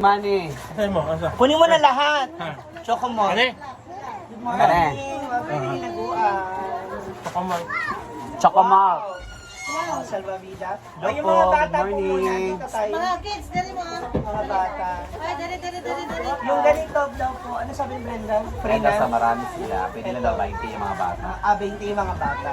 Money. Asay mo, asa? Kunin mo na lahat. Ha? Choco mo. Ano? Good morning. Mabili naguan. Pakamay. Chocomal. Wow. Salvavida. Hello Ay, yung mga po, bata good po morning. nandito tayo. Mga kids, dali mo. Mga bata. Ay, dali. Yung ganito daw po, ano sabi ni Brenda? Free Kaya sa na? marami sila. Pwede na daw 20 yung mga bata. 20 yung mga bata.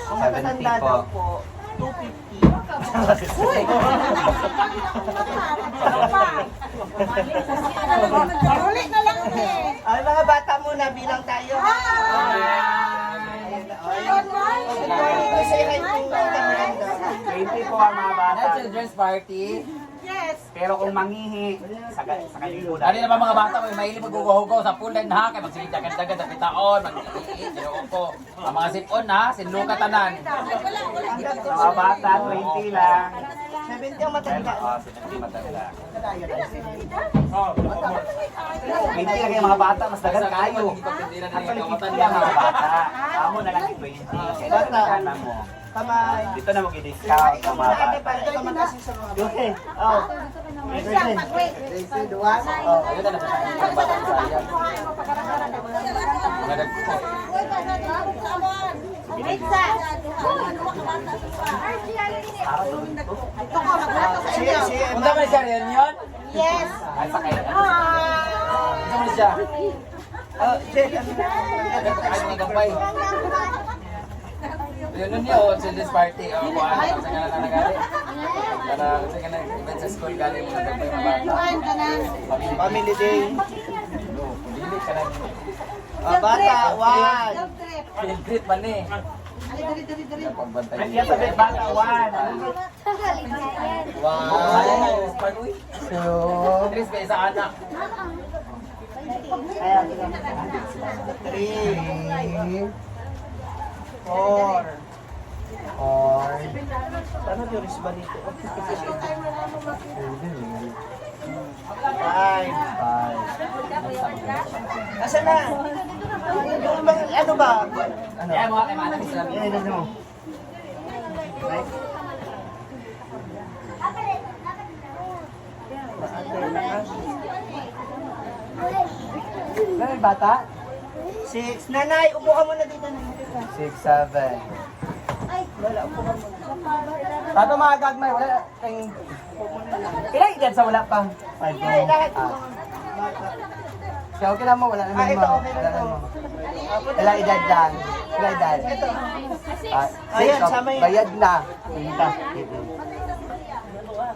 Ang 70 matatanda po. daw po, 250. Ulit na lang eh. Ay, mga bata muna, bilang tayo. Good morning. Say hi to Brenda. 20 po ang mga bata. Children's party. Yes. Pero kung mangihi, sa kanilo Ano naman mga bata mo, mahilig maghugaw-hugaw sa pool din ha, kaya magsigit dagan-dagan sa pitaon, mag-iit, sinuon ko. Ang mga sipon ha, sinluka tanan. Mga bata, 20 lang. 70 ang matanda. Sinagdi matanda. 20 lang yung mga bata, mas dagan kayo. Actually, 50 lang mga bata. Amo na lang yung 20. Kaya na mo. Kamay. Dito na mag-i-discount ang mga Ate, bata. para ikaw magkasing sa mga bata. Okay. Oh. Ayun na naman ang bata sa ayan. Pizza. Punta mo siya rin yun? Yes. Ay, sakay. Ah. Punta mo siya. Jay, Ay, mga gambay. Yun nun yun, children's party. O, kung ano, sa kanila na nagali. Para sa kanila, event sa school, galing mga gambay mga bata. Kuhan ka na. Family Day. Pili ka lang. Bata, one. Dog trip. Field trip man eh. Ali, dali. Pagbantay. Kaya sabi, bata, one. Wow! So, Tris, kaya sa anak. Three. Four. Paano yung risba dito? Five. Asan na? Yung bang, ano ba? Kaya mga kay Manang sila. Ganun bata? Six. Nanay, upo ka muna dito. 6, 7. Wala, upo ka muna. Tato mga gagmay, wala kayong... Ilang edad sa wala pa? 5 Ay, lahat yung mga bata. Kaya okay lang mo, wala naman Ito, okay Wala lang to. naman. Ilang edad lang? Ilang edad? Ito. Ayan, sama yun. Bayad na. Tingka.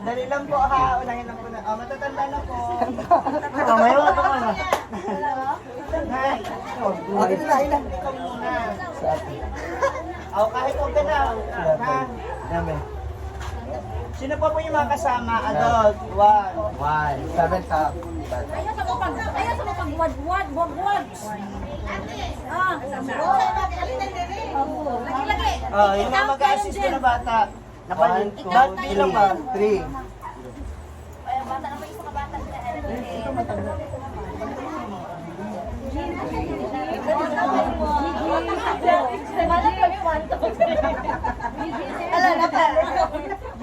Dali lang po ha. Unahin lang po na. Matatanda na po. Mamaya mo ito muna. Nay. Okay na, ilan? Ikaw muna. Sa atin. Kahit okay na. Ha? Dami. Sino pa po yung mga kasama? Adult. One. 1, 7 sa... Ayaw sa pagwad-wad. Ah. Lagi. Yung mga mag-assist ko na bata. 1, 2, Ba't bilang ba? 3.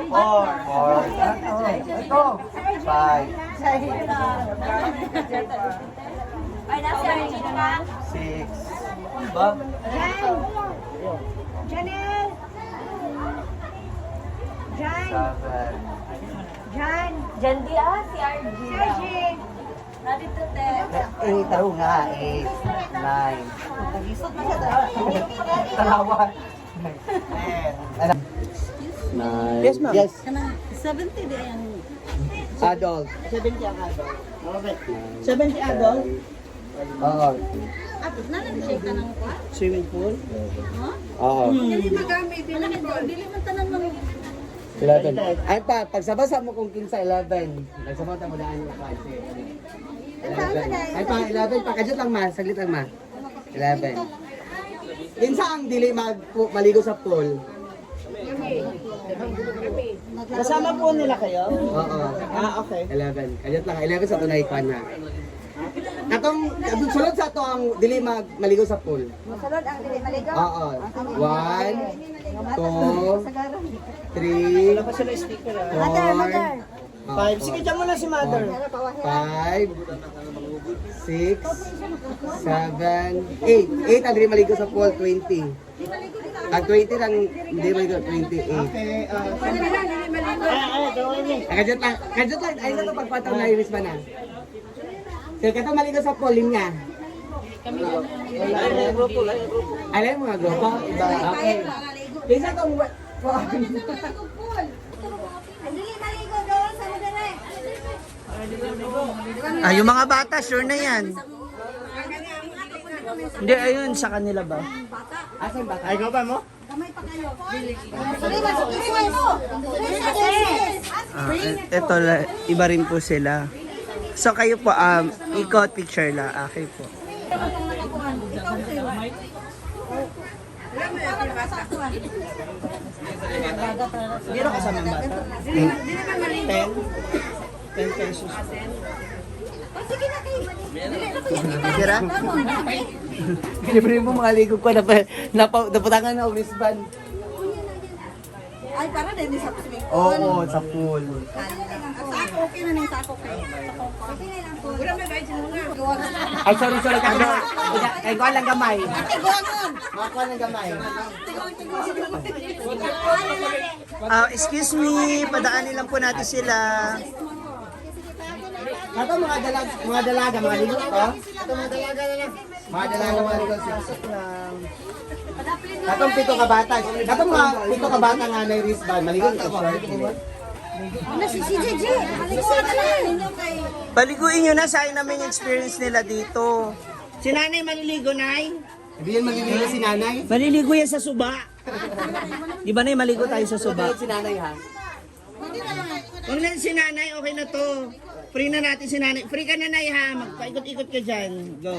Four. 4. Ito. 5. Ay, nasa Argentina ka? 6. Ba? Janelle. Jan. 7. Jan. Jan di si RG. RG. Nandito te. Taro nga, 8. 9. Gisot na siya. Talawa. Ten. 9. Yes, ma'am. Yes. 70 di ayan. Adult. 70 ang adult. Okay. 70 adult. Oo. At nalang siya ka ng kwa? Swimming pool. Oo. Dili magamit. Dili man tanan mga 11. Ay pa, pagsabasa mo kung kinsa 11. Nagsabata mo daan yung 5. Ay pa, 11. Pakadjut lang ma. Saglit lang ma. 11. Kinsa ang dili maligo sa pool? Kasama po nila kayo? Oo. Okay. 11. Kajut lang. 11 sa tunay kwan na. Atong sulod sa to ang dili maligo sa pool. Masulod ang dili maligo. Oo. 1, 2, 3, Wala pa sila sticker ah. 4, 5. Sige, dyan mo na si mother. 5, 6, 7, 8. 8 ang hindi maligo sa pool, 20. Ang 20 lang hindi maligo, 28. Okay, gawin niya. Kajot lang. Ay na ito pagpataw na iris ba na? Sige, kato maligo sa pool, linya. Alam mo mga grupo? Okay. Isa tong... Yung mga bata, sure na yan. Hindi, ayun, sa kanila ba? Asan ba? Ay, ikaw ba mo? Ito, iba rin po sila. So kayo po, ikot picture la. Okay po. Hindi na kasama ang bata? 10? 10 pesos. Sira? Libre mo mga ligo ko na naputangan na wristband. Ay, para din sa swimming Oo, sa pool. Sako, okay na ng sako kayo. Okay na lang po. Wala may bayad sila nga. Ay, sorry kasi. Ay, kuha lang gamay. Tigongon! Kuha lang gamay. Excuse me, padaanin lang po natin sila. Ito mga dalaga, mga ligo ko. Ito mga dalaga na lang. Mga dalaga, mga ligo. lang. Katong 7 ka bata. Katong mga 7 ka bata nga na wristband. Maligo ka po. Ano si JJ? Maligo na lang. Paliguin nyo na, sayang namin yung experience nila dito. Si nanay maliligo, nay? Hindi yan magiging si nanay. Maliligo yan sa suba. Di ba nay, maligo tayo sa suba? Si nanay ha. Huwag na si nanay, okay na to. Free na natin si nanay. Free ka na nay ha, magpaikot-ikot ka dyan. Go.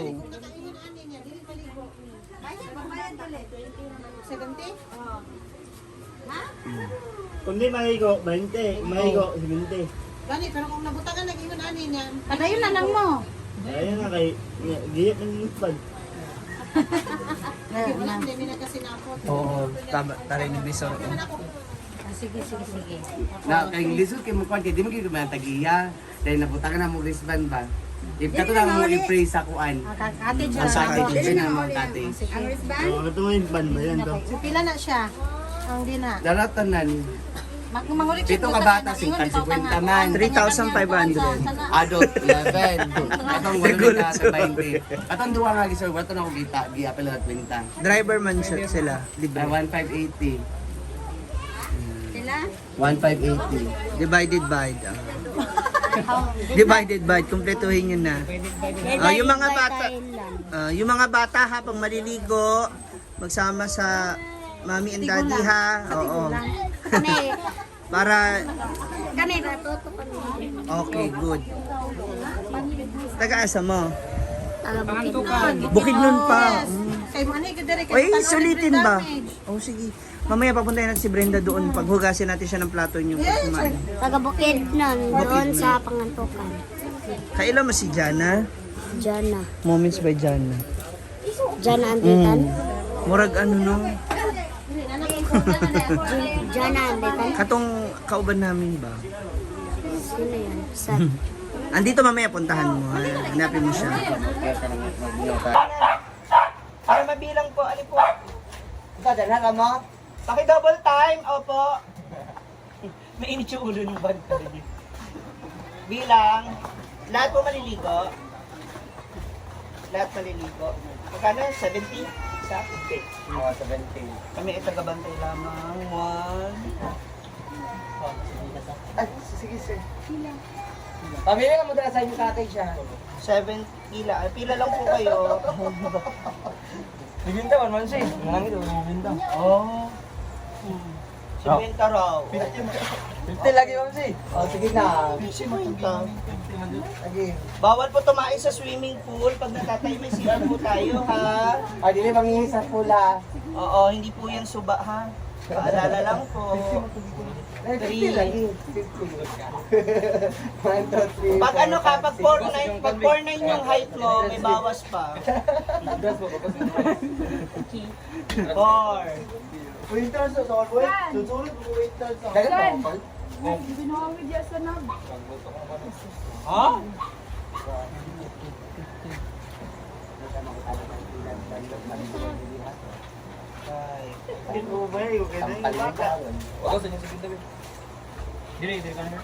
70? Kung di maligo, 20. Maligo, 20. Gani, pero kung nabutangan, nag-iwan ani niya. Padayon na lang mo. Ayun na kay, giyap ng pag. Hindi na kasi napot. Oo, tama, taray ni Bisor. Sige. Na, kay lisod kay mo kwan, kay di mo kaya tagiya. Dahil nabutangan na mo wristband ba? If kato na mo i-pray sa kuan. Cottage Ang sakit, dito na mo cottage. Ang wristband? Ito yung ban ba yan to? Pila na siya. Ang di na. Daratanan. Mangulit siya. 7 ka bata, 50 man. 3,500. Adult, 11. Atong wala na sa 20. Atong duwa nga gisor, wato na ko kita, giapel na 20. Driver man siya sila, libre. 1580. Sila? 1580. Divided by. Divided by, kumpletuhin yun na. Yung mga bata ha, pag maliligo, magsama sa mami and daddy ha. Oo. Para, Kani, natuto kami. okay, good. Taga-asa mo? Bukid Bukidnon pa. Kay mo ani kadere kay. Ay, sulitin ba? Oh, sige. Mamaya papuntahin natin si Brenda doon. Paghugasin natin siya ng plato niyo. Kumain. Taga-Bukid nun, doon sa Pangantukan. Kailan mo si Jana? Jana. Moments by Jana. Jana Anditan. Murag ano no? Jana Anditan. Katong kauban namin ba? Sino yan? Sa Andito mamaya puntahan mo. Ha? Hanapin mo siya. Para mabilang po, ali po. Ito, dala ka mo? Paki-double time, opo. Mainit yung ulo ng banta. Bilang, lahat po maliligo. Lahat maliligo. Magkano? 70? Isa? Okay. Mga 17. Kami ay tagabantay lamang. 1. Ay, sige, sir. Pamili ka mo dala sa inyo cottage ha. 7 pila. Ay, pila lang po kayo. Bibinta man siya. Manang ito, bibinta. Oh. 50 raw. 50 lagi mo si. Oh, sige na. 50. Lagi. Bawal po tumain sa swimming pool pag natatay may silan po tayo ha. Ay, dili mangihi sa pula. Oo, hindi po yan suba ha. Paalala lang po. 50 lagi. 50. 1, 2, 3. Pag ano ka, pag 4'9 yung height mo, may bawas pa. 4. Winter sa sol, wait. Susunod mo winter sa. Dagat ba? Ha? Hindi mo ba yung kaya yung baka? Wala sa inyo sa pinto. Dili, dili ka na.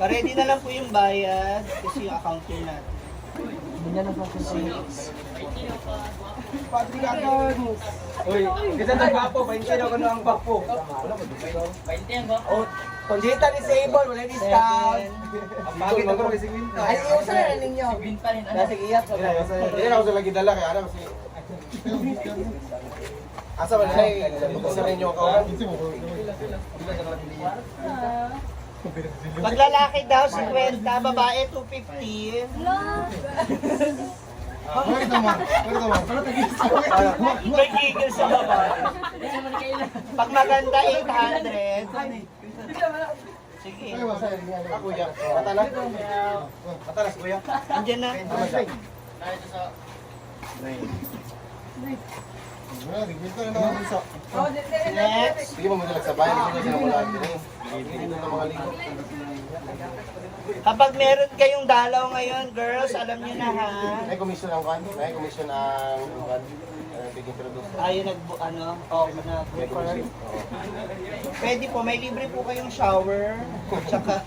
Pa-ready na lang po yung bayad kasi yung accounting natin. Uy, kita nagpapo, 20 daw kano ang papo. Wala ko 20 ang papo. Oh, Conjita disable, wala discount. Ang bagay na ko kasi minta. Ay, usa na ninyo. Kasi iyak ko. Hindi na ako sa lagi dala kaya ano kasi. Asa ba na bukod sa inyo ako. Pag lalaki daw, 50, babae, 250. May gigil sa babae. Pag maganda, 800. Sige. Kuya, matalas. Matalas kuya. Andiyan na. Next. Sige mo madalag sa bayan kasi sila wala din. Hindi na mga ligo. Kapag meron kayong dalaw ngayon, girls, alam nyo na ha. May commission ang kan, may commission ang kan. Bigyan introduce. Ayun, nag-confirm. Pwede po, may libre po kayong shower. Tsaka,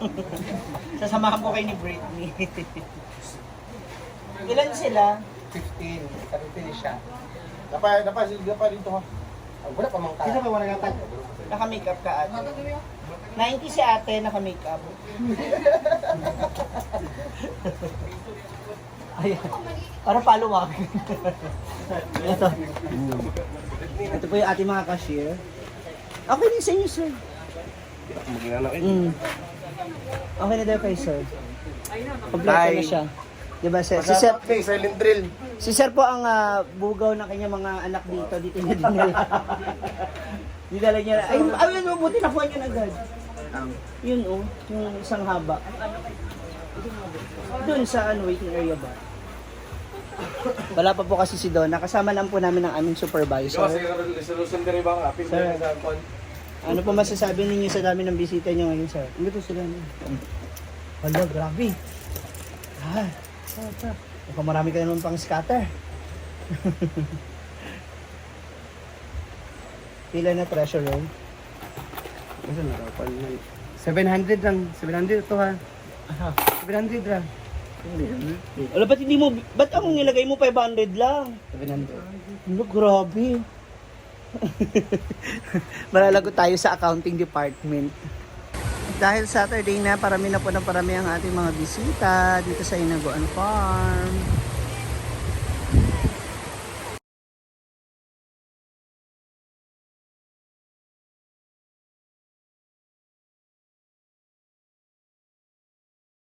sasamahan po kayo ni Britney. Ilan sila? 15. Sabi siya. Dapat dito ha. Wala pa mang Sino ba wala gatag? Naka-makeup ka ate. 90 si ate, naka-makeup. Ayan. Para paluwag. Ito. Ito po yung ating mga cashier. Okay din sa inyo, sir. Okay na daw kay sir. Kompleto na siya. Diba, sir? Silent drill. Si sir po ang bugaw ng kanyang mga anak dito. Dito niya dinala. Dinala niya na. Ayun, mabuti nakuha niya na agad. Yun yung isang haba. Doon sa waiting area ba? Wala pa po kasi si Donna. Kasama lang po namin ang aming supervisor. Sir, ano po masasabi ninyo sa dami ng bisita niyo ngayon, sir? Ano to sila niyo? Hala, grabe. Mukhang marami ka naman pang scatter. Pila na treasure roll? 700 lang. 700 to ha. 700 lang. Wala, ba't ang nilagay mo 500 lang? 700. Ano, grabe. Malalagot tayo sa accounting department. Dahil Saturday na, parami na po ng parami ang ating mga bisita dito sa Inaguan Farm.